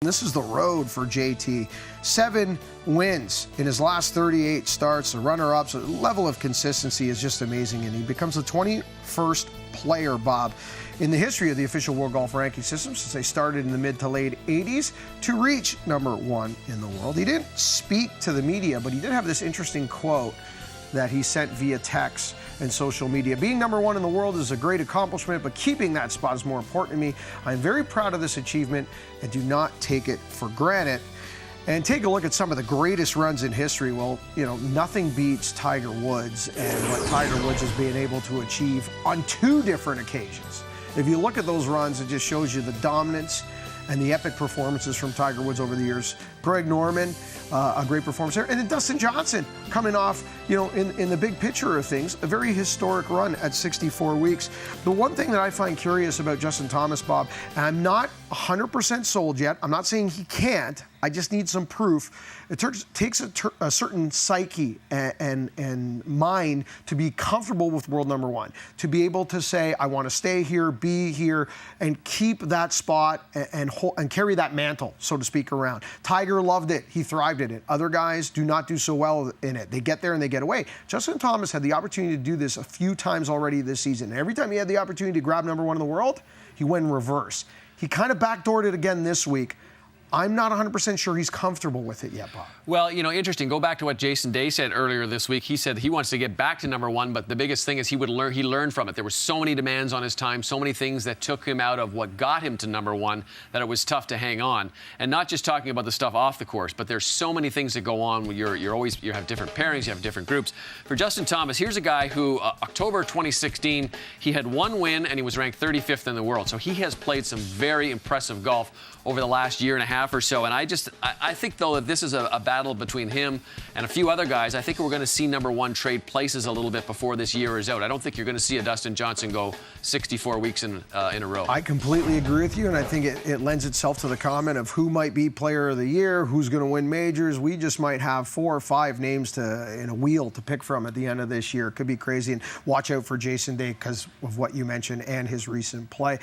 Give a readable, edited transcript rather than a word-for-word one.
This is the road for JT. 7 wins in his last 38 starts, the runner-ups. The level of consistency is just amazing, and he becomes the 21st player, Bob, in the history of the official World Golf Ranking System, since they started in the mid to late 80s, to reach #1 in the world. He didn't speak to the media, but he did have this interesting quote that he sent via text and social media. Being #1 in the world is a great accomplishment, but keeping that spot is more important to me. I'm very proud of this achievement and do not take it for granted. And take a look at some of the greatest runs in history. Well, nothing beats Tiger Woods and what Tiger Woods has been able to achieve on 2 different occasions. If you look at those runs, it just shows you the dominance and the epic performances from Tiger Woods over the years. Greg Norman, a great performance there. And then Dustin Johnson coming off, in the big picture of things, a very historic run at 64 weeks. The one thing that I find curious about Justin Thomas, Bob, and I'm not 100% sold yet, I'm not saying he can't, I just need some proof. It takes a certain psyche and mind to be comfortable with world #1, to be able to say, I want to stay here, be here, and keep that spot and carry that mantle, so to speak, around. Tiger loved it. He thrived in it. Other guys do not do so well in it. They get there and they get away. Justin Thomas had the opportunity to do this a few times already this season. And every time he had the opportunity to grab #1 in the world, he went in reverse. He kind of backdoored it again this week. I'm not 100% sure he's comfortable with it yet, Bob. Well, interesting. Go back to what Jason Day said earlier this week. He said he wants to get back to #1, but the biggest thing is he learned from it. There were so many demands on his time, so many things that took him out of what got him to #1 that it was tough to hang on. And not just talking about the stuff off the course, but there's so many things that go on. You have different pairings, you have different groups. For Justin Thomas, here's a guy who October 2016, he had 1 win and he was ranked 35th in the world. So he has played some very impressive golf over the last year and a half or so. And I think, though, that this is a battle between him and a few other guys. I think we're going to see #1 trade places a little bit before this year is out. I don't think you're going to see a Dustin Johnson go 64 weeks in a row. I completely agree with you, and I think it lends itself to the comment of who might be player of the year, who's going to win majors. We just might have 4 or 5 names in a wheel to pick from at the end of this year. It could be crazy, and watch out for Jason Day because of what you mentioned and his recent play.